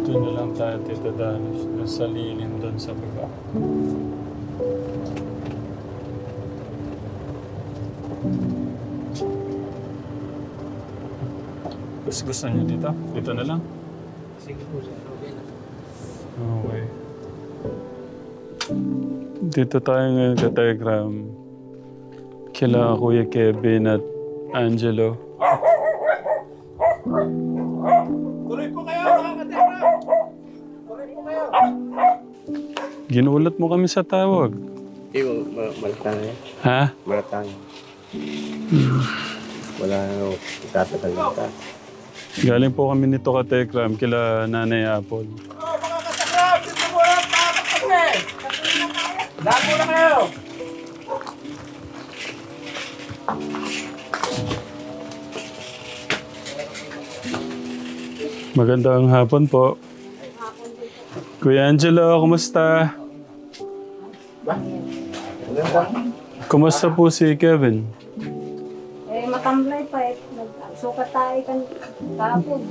Doon na lang tayo, Tita Danis. Nasa lilim doon sa baba. Gusto niyo dito? Dito na lang? Sige po sir, okay na. Okay. Dito tayo ngayon ka Telegram. Kila Kuya Kevin at Angelo. Tuloy po kayo mga ka-Telegram! Tuloy po kayo! Ginulat mo kami sa tawag. Iyo, malatang yan. Ha? Malatang. Wala na itatagal na ita. Galing po kami nito ka Telegram kila Nanay Apple. Oh, mga ka-Telegram! Dito po lang! Pakakapagpapay! Lahat po na kayo! Magandang hapon po. Kuya Angelo, kumusta? Kumusta po si Kevin? Matamlay pa eh. Nagsukat tayo kahapon.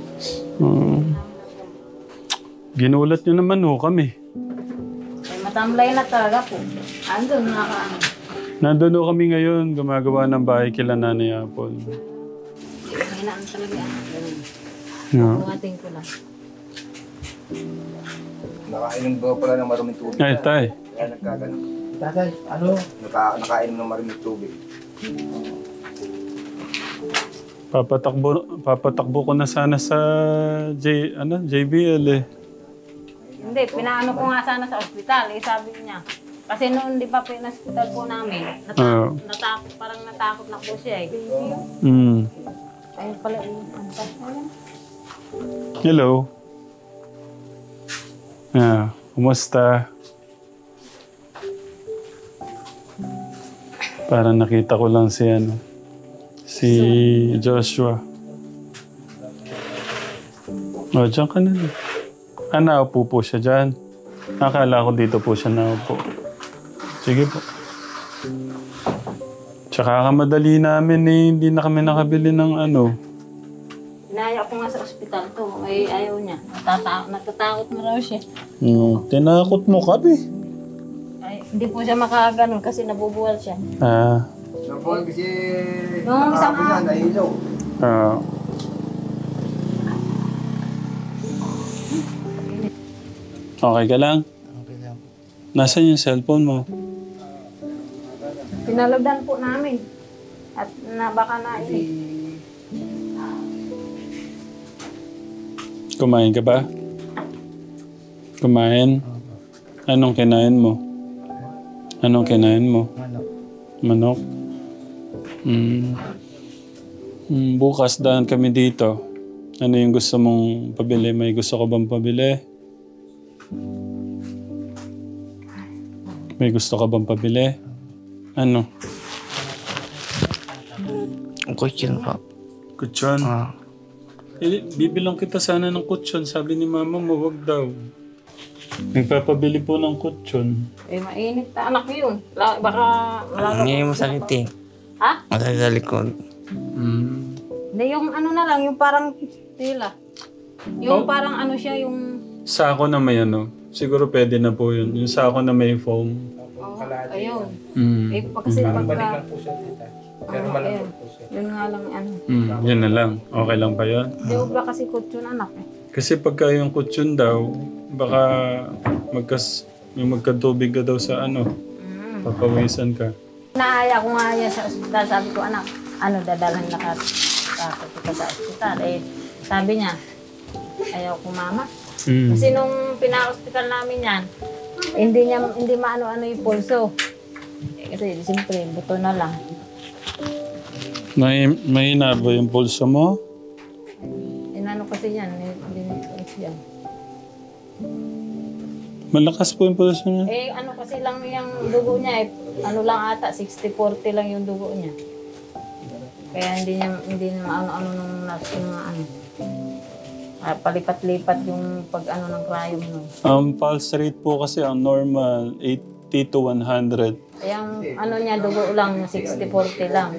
Ginulat nyo naman ho kami. Matamlay na talaga po. Andun na ka. Nandun ho kami ngayon, gumagawa ng bahay kila Nanay Apple. Hinaan talaga. Yeah. Buhating ko lang. Nakainom ba pala ng maruming tubig? Ay, tay. Kaya nagkagano. Tatay, ano? Nakainom ng maruming tubig. Papatakbo ko na sana sa JBL eh. Hindi, pinaano ko nga sana sa ospital. Eh, sabi niya. Kasi noon di pa pinaspital po namin. Natakot, parang natakot na po siya eh. Ayun pala yung Hello. Kumusta? Parang nakita ko lang si Joshua. Diyan ka na. Naupo po siya dyan. Akala ko dito po siya naupo. Sige po. Tsaka kamadali namin eh, hindi na kami nakabili ng ano. Inaya ko nga sa ospital to. Ay, ayaw niya. Natatakot na raw siya. Tinakot mo kami. Ay, hindi po siya makaganon kasi nabubuwal siya. Nabuhay kasi Nung isang niya, nahilaw. Okay ka lang? Okay lang. Nasaan yung cellphone mo? Pinalagdan po namin. At baka nainig. Kumain ka ba? Kumain? Anong kinain mo? Anong kinain mo? Ano? Manok? Bukas daan kami dito. Ano yung gusto mong pabili? May gusto ko bang pabili? May gusto ka bang pabili? Ano? Kutsyon po. Kutsyon? Bibilang kita sana ng kutsyon. Sabi ni mama mo, wag daw. Nagpapabili po ng kutsyon. Eh, mainit na anak yun. Baka... Hindi mo sakit eh. Ha? Masakit sa likod. Hindi, yung ano na lang, yung parang tila. Yung parang ano siya, yung... Sako na may ano. Siguro pwede na po yun. Yung sako na may foam. Oh, ayun. Mm. Eh, kasi pagka... po siya dito. Pero ayun. Yun nga lang ano. Yun na lang. Okay lang ba yun? Hindi ba kasi kutsyon anak eh. Kasi pagka yung kutsyon daw, baka yung magkatubig ka daw sa ano. Papawisan ka. Naaya ko nga yan sa ospital. Sabi ko, anak, ano, dadalhan na ka sa ospital. Eh, sabi niya, ayaw ko mama. Kasi nung pina-hospital namin yan, hindi maano-ano yung pulso. Eh, kasi siyempre, buto na lang. May ba yung pulso mo? Inano kasi yan, hindi yan. Malakas po yung pulso niya. Eh, ano kasi lang yung dugo niya, eh, ano lang ata, 60-40 lang yung dugo niya. Kaya hindi niya maano-ano nung ano. Palipat-lipat yung pag-ano ng cryo mo. Ang pulse rate po kasi ang normal, 80 to 100. Yung ano niya, dugo lang, 60-40 lang.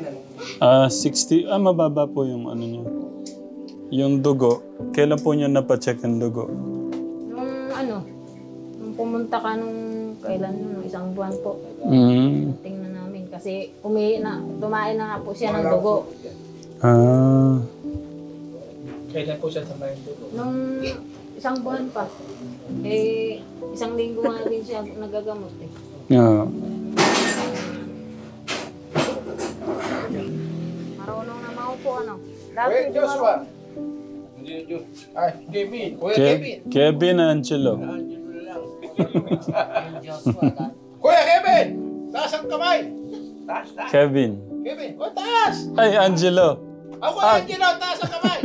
60, mababa po yung ano niya. yung dugo, kailan po niyo napacheck ang dugo? Nung pumunta ka kailan yun, isang buwan po. Tingnan namin kasi tumain na nga po siya ng dugo. Kailan po siya samayin dugo? Nung isang buwan pa. Eh, isang linggo nga rin siya nagagamot eh. Marunong na maupo Dati Wait, Joshua! Ay, Kevin! Kuya Kevin! Kevin Angelo. Kuya Kevin! Taas ang kamay! Taas, taas! Kevin. Kevin! O, taas! Ay, Angelo. Ako Angelo! Taas ang kamay!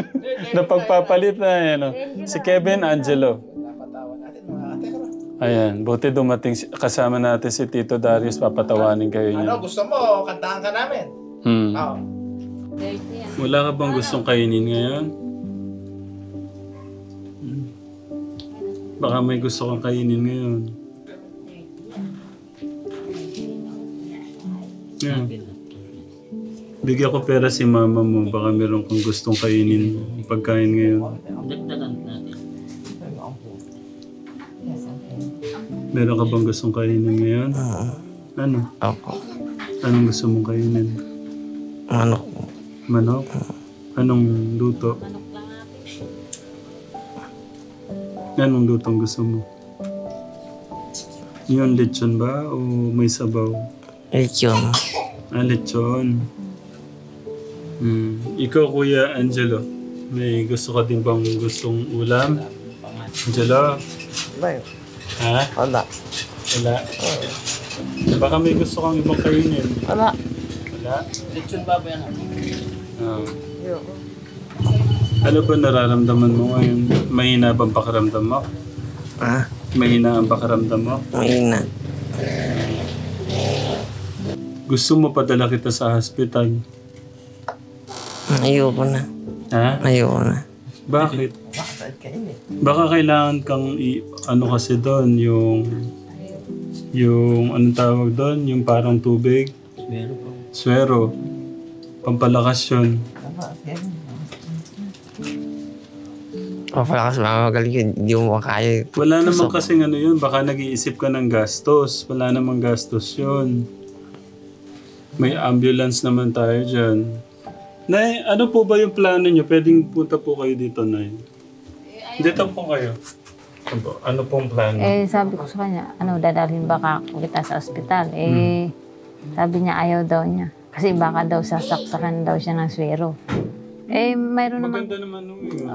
Napagpapalit na yan. Si Kevin Angelo. Napatawa natin mga ate ko. Ayan, buti dumating kasama natin si Tito Darius. Papatawanin kayo niya. Ano, gusto mo? Kantahan ka namin. Oo. Wala ka bang gustong kainin ngayon? Baka may gusto kang kainin ngayon. Yeah. Bigyan ko pera si mama mo. Baka meron kang gustong kainin pagkain ngayon. Meron ka bang gustong kainin ngayon? Ano? Opo. Anong gusto mong kainin? Manok. Manok? Anong luto? Anong lutong gusto mo? Yung lechon ba o may sabaw? Lechon. Lechon. Ikaw, Kuya Angelo, may gusto ka din bang gustong ulam? Angelo? Ha? Wala. Wala? Baka may gusto kang ibang kainin. Wala. Wala? Lechon ba yan? Ano ba nararamdaman mo ngayon? Mahina bang pakiramdam mo? Ha? Mahina ang pakiramdam mo? Mahina. Gusto mo padala kita sa hospital? Ayoko na. Ha? Ayoko na. Bakit? Baka kailangan kang ano kasi doon, yung anong tawag doon? Yung parang tubig? Swero. Pampalakas yun. Papalakas mamagaling yun. Hindi mo makaya. Wala namang kasing ano yun. Baka nag-iisip ka ng gastos. Wala namang gastos yun. May ambulance naman tayo dyan. Nay, ano po ba yung plano nyo? Pwedeng punta po kayo dito, Nay. Dito po kayo. Ano pong plano? Sabi ko sa kanya, dadalhin baka kita sa ospital. Sabi niya ayaw daw niya. Kasi baka daw sasaksakan daw siya ng swero. Mayroon naman. Maganda naman nung yun.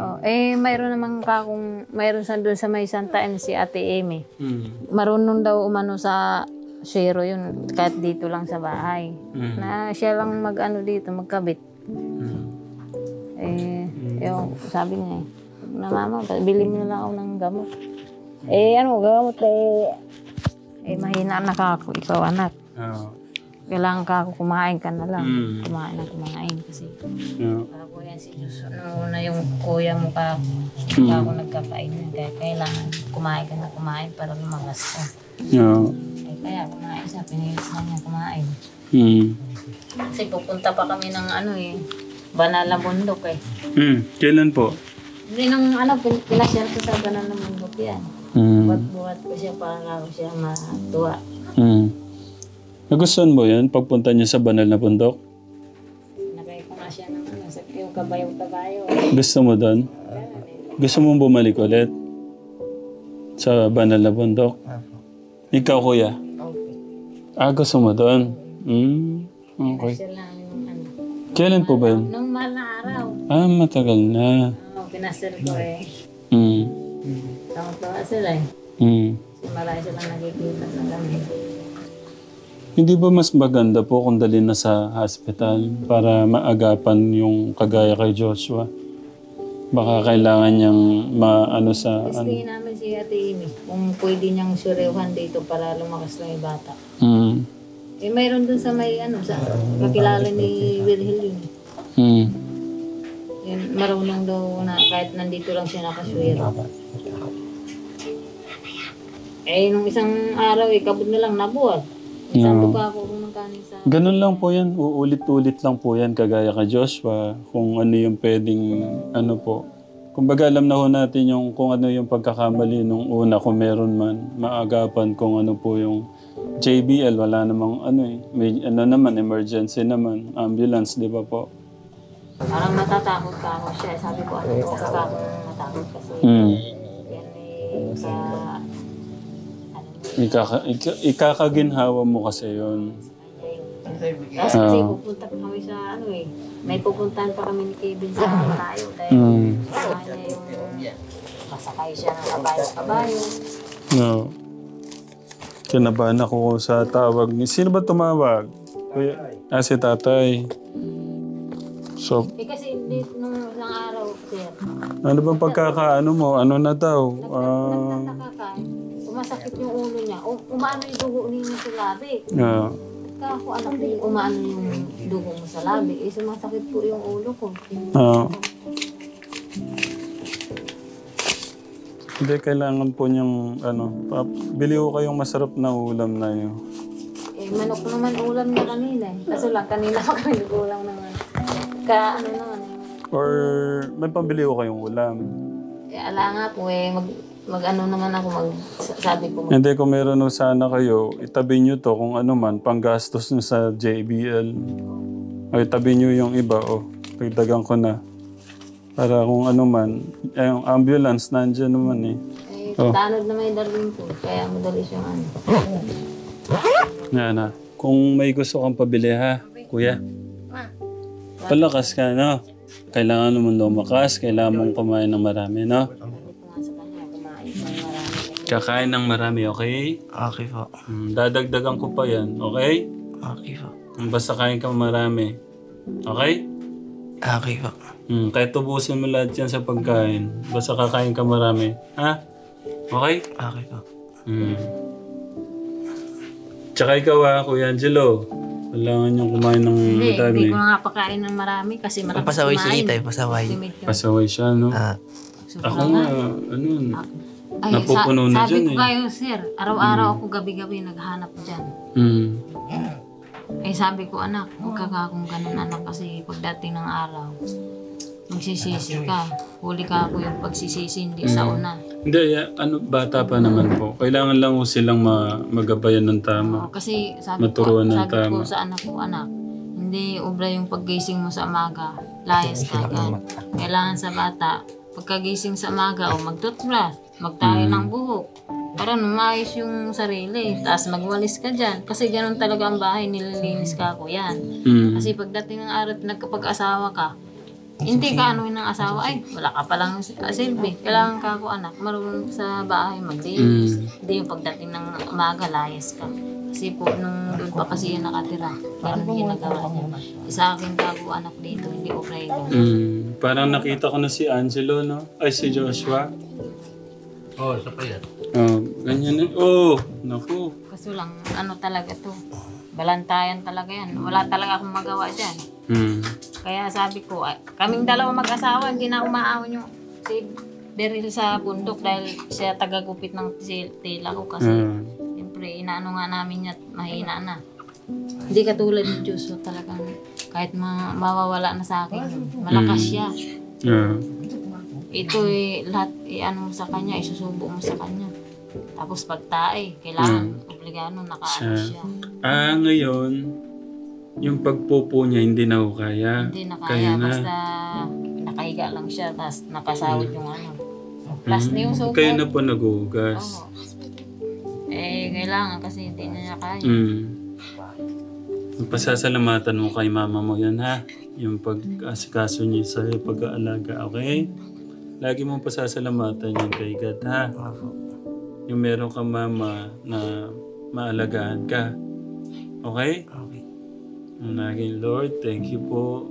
Mayroon sa doon sa may Santa Ana si Ate Amy. Marunong daw umano sa swero yun, kahit dito lang sa bahay. Na siya lang dito, magkabit. Yung sabi niya na mama, bili mo na lang ako ng gamot. Gamot mahina anak ako, ikaw anak. Kailangan ka ako kumain ka na lang. Kumain kasi. Ako yan si Diyos. Na yung kuya mo ka, hindi ako nagkakain na. Kaya kailangan kumain ka na kumain para lumagas ka. Kaya kumain siya, pinilis na niya kumain. Kasi pupunta pa kami ng Banala Bundok Kailan po? Hindi pinasyal ko sa Banala Bundok yan. Buhat-buhat ko siya para ako siya matuwa. Nagustuhan mo yun pagpunta niyo sa banal na bundok? Nakay ko nga siya ng yung kabayo-kabayo. Gusto mo doon? Gusto mong bumalik ulit? Sa banal na bundok? Ikaw, Kuya? Okay. Gusto mo doon? Okay. Pinasyal namin ng Kailan po ba yun? nung mahal na araw. Matagal na. Pinasyal ko Tama-tama sila Kasi marami silang nakikita na kami. Hindi ba mas maganda po kung dalhin na sa hospital para maagapan yung kagaya kay Joshua? Baka kailangan niyang Gusto namin si Ate Amy kung pwede niyang surewan dito para lumakas lang yung bata. Mayroon dun sa may sa kakilala ni Virgil yun. Marunong daw na kahit nandito lang siya nakaswero. Nung isang araw kabod na lang nabuhat. Sabi ko ako kung magkano sa... Ganun lang po yan. Uulit-ulit lang po yan kagaya ka Joshua. Kung ano yung pwedeng ano po. Kumbaga alam na ho natin yung kung ano yung pagkakamali nung una kung meron man. Maagapan kung ano po yung JBL. Wala namang ano eh. May ano naman, emergency naman. Ambulance, di ba po? Parang matatakot ka ako siya. Sabi ko, ano ko ka akong matakot kasi. Mm. Yan eh, sa... Ikakaginhawa mo kasi yun. Tapos kasi pupunta pa kami sa ano eh. May pupuntahan pa kami ni Kevin sa malayo. Dahil sa kanya yung masakay siya ng kabayo. No. Kinabahan ako sa tawag ni... Sino ba tumawag? Si tatay. So, Kasi nung isang araw, sir. ano bang pagkakaano mo? Ano na daw? Nagtataka ka. Umasakit yung ulo niya. Umaano yung dugo niya sa labi. Ako anak niya, umaano yung dugo mo sa labi. Sumasakit po yung ulo ko. Hindi, kailangan po niyang, bili ko kayong masarap na ulam na yun. Manok naman ulam niya kanina eh. Kaso lang, kanina pa kami nag-ulam naman. Ano naman eh. Or may pambili ko kayong ulam. Ala nga po eh, mag-ano naman ako, sabi ko. Hindi, kung meron o sana kayo, itabi nyo to kung ano man, panggastos nyo sa JBL. O itabi nyo yung iba, pagdagan ko na. Para kung ano man, yung ambulance nandyan naman eh. Tanod na may darin po, kaya madalis yung ano. Yan na. Kung may gusto kang pabili ha, kuya. Palakas ka, no? Kailangan naman lumakas, kailangan mong kumain ng marami, no? Kakain ng marami, okay? Okay po. Dadagdagan ko pa yan, okay? Okay po. Basta kain ka marami. Okay? Okay po. Kahit tubusin mo lahat yan sa pagkain. Basta kakain ka marami. Ha? Okay? Okay po. Tsaka ikaw Kuya Angelo. Kailangan niyong kumain ng madami. Hindi ko nga pakain ng marami kasi marami Pasaway kumain. siya tayo, pasaway. Pasaway siya, no? Ako nga, napupuno na dyan Sabi ko kayo, sir, araw-araw ako gabi-gabi naghanap dyan. Sabi ko, anak, huwag ka kung ganun, anak, kasi pagdating ng araw, magsisisi ka. Huli ka ako yung pagsisisi, hindi sa una. Hindi, bata pa naman po. Kailangan lang ko silang magabayan ng tama. Kasi sabi ko sa anak ko, anak, hindi obra yung paggising mo sa umaga, layas ka agad. Kailangan sa bata, pagkagising sa umaga, mag-toothbrush, magtayo ng buhok, para numayos yung sarili. Tapos magwalis ka dyan. Kasi ganun talaga ang bahay, nililinis ka ako yan. Kasi pagdating ng araw, nagkapag-asawa ka, hindi ka anuhin ng asawa, wala ka palang silbi. Kailangan ka ako, anak, marunong sa bahay maglinis. Hindi yung pagdating ng umaga, layas ka. Kasi po, nung doon pa kasi yung nakatira, ganun ginagawa niya. Sa akin ka ako, anak dito, hindi okay ganun. Parang nakita ko na si Angelo, no? Ay, si Joshua. Isa pa yan. Ganyan na. Naku. Kaso lang, ano talaga to? Balantayan talaga yan. Wala talaga akong magawa dyan. Kaya sabi ko, kaming dalawa mag-asawa, hindi na umaawon yung si Beryl sa bundok dahil siya tagagupit ng tila ko kasi siyempre inaano nga namin niya mahina na. Hindi katulad ni Diyos, talagang kahit mawawala na sa akin, malakas siya. Ito lahat ano mo sa kanya, isusubo mo sa kanya. Tapos pagtae, kailangan obligado nakaano siya. Ngayon, yung pagpupo niya hindi na ho kaya. Hindi na kaya, basta nakahiga lang siya, tapos nakasawit yung ano. Plus na yung sugat. Kayo na po naghuhugas. Kailangan kasi hindi niya kaya. Pasasalamatan mo kay mama mo yan ha. Yung pag-asikaso niya sa pag-aalaga, okay? Lagi mong pasasalamatan yan kay God ha. Yung meron kang mama na maalagaan ka. Okay? Okay. Naging Lord, thank you po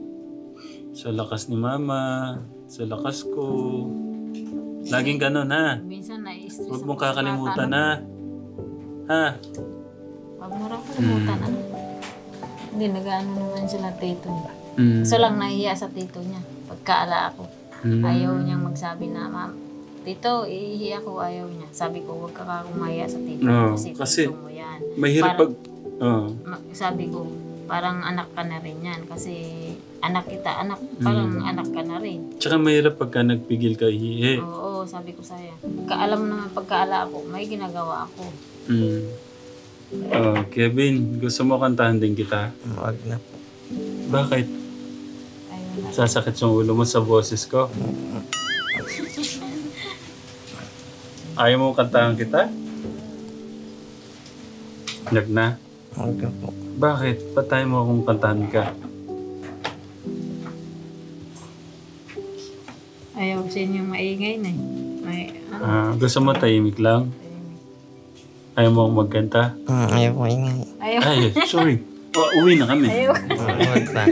sa lakas ni mama, sa lakas ko. Laging ganun ha. Minsan na-stress. Huwag mong kakalimutan ha. Ha? Huwag mo rin kalimutan. Hindi, nag-ano naman sila tito niya. So lang nahiya sa tito niya. Pagkaala ako. Ayaw niyang magsabi na, ma'am, tito, iihi ako, ayaw niya. Sabi ko, huwag ka kumaya sa tito. Kasi tito mo yan. Mahirap Oo. Sabi ko, parang anak ka na rin yan. Kasi anak kita, anak, parang anak ka na rin. Tsaka mahirap pagka nagpigil ka ihi. Oo, sabi ko sa'yo. Alam mo naman, pagkaala ako, may ginagawa ako. Oh, Kevin, gusto mo kantahan din kita? Wag na po. Bakit? Ayun na. Sasakit yung ulo mo sa boses ko. Ayaw mo kantahan kita? Nag na? Wag na po. Bakit? Patay mo akong kantahan ka. Ayaw sa inyong maingay na eh. May, ano, Gusto mo tahimik lang? Ayaw mo akong magkanta? Ayaw ko ingay. ayaw. Ay, sorry. Uwi na kami. Ayaw. Wag na.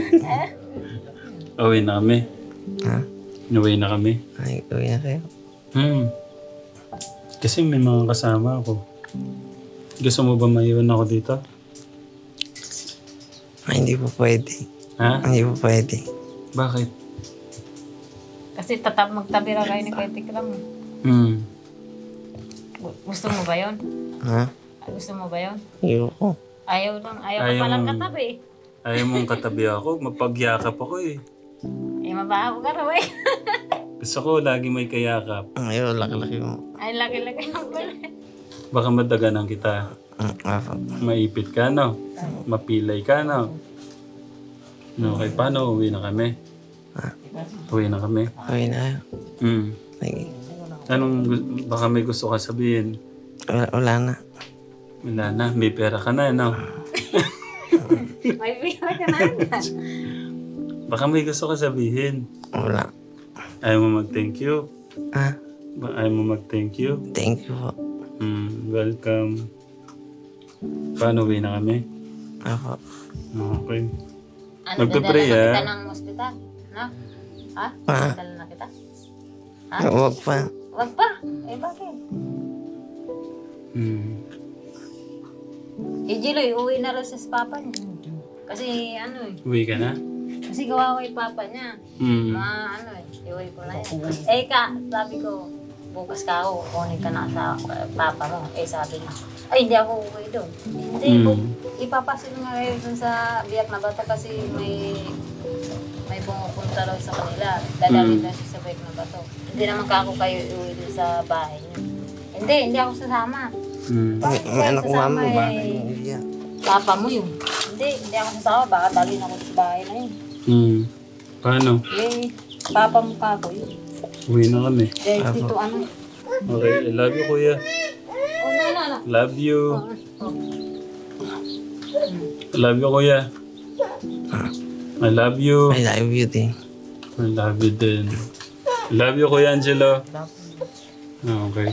Uwi na kami. Ha? Uwi na kami. Ay, uwi na kayo. Kasi may mga kasama ako. Gusto mo ba maiwan ako dito? Ay, hindi po pwede. Ha? Hindi po pwede. Bakit? Kasi magtabi ra kayo ni Kuya Tikram. Gusto mo ba yun? Ha? Gusto mo ba yun? Ayoko. Ayaw lang. Ayaw ka Ayaw palang mo. katabi. Ayaw mong katabi ako. Mapagyakap ako eh. Eh, mabaho ka raw eh. Gusto ko lagi may kayakap. Ayaw, laki-laki mo. Ay, laki-laki ang pala. Baka madaganan kita. Apo. Maipit ka, no? Mapilay ka, no? Okay, paano? Uwi na kami. Uwi na kami. Uwi na kayo. Sige. Baka may gusto ka sabihin? Wala na. Wala na, may pera ka na, no? May pira ka na agad. Baka may gusto ka sabihin. Wala. Ayaw mo mag-thank you? Ha? Ayaw mo mag-thank you? Thank you po. Welcome. Paano, uwi na kami? Apo. Okay. Ano, Magpe-pray, dadala na ah. kita ng ospital? No? Ha? Ah. Dadala na kita? Ha? Wag pa. Wag pa. Eh, bakit? Eh, Jiloy, uwi na rin sa papa niya. Kasi, ano eh. Uwi ka na? Kasi gawa ko yung papa niya. Ano eh, iuwi ko na yan. Eh, sabi ko, bukas ka ako, kunin ka na sa papa mo. Eh, sabi niya, ay, hindi ako uuwi doon. Hindi, ipapasin nga kayo doon sa Biak na Bato kasi may pumupunta raw sa kanila. Dadalhin na siya sa Biak na Bato. Hindi naman kako kayo iuwi doon sa bahay niyo. Hindi ako sasama. Bakit May anak ko nga mo ba? eh, papa mo yun. Hindi ako sasama. Baka dalhin ako sa bahay na yun. Paano? Eh, papa mo pa ako yun. Uwi na kami. Eh, dito ano. Okay, I love you, kuya. Oh, no. Love you. I love you, kuya. I love you. I love you din. I love you din. I love you, Kuya Angelo. Okay.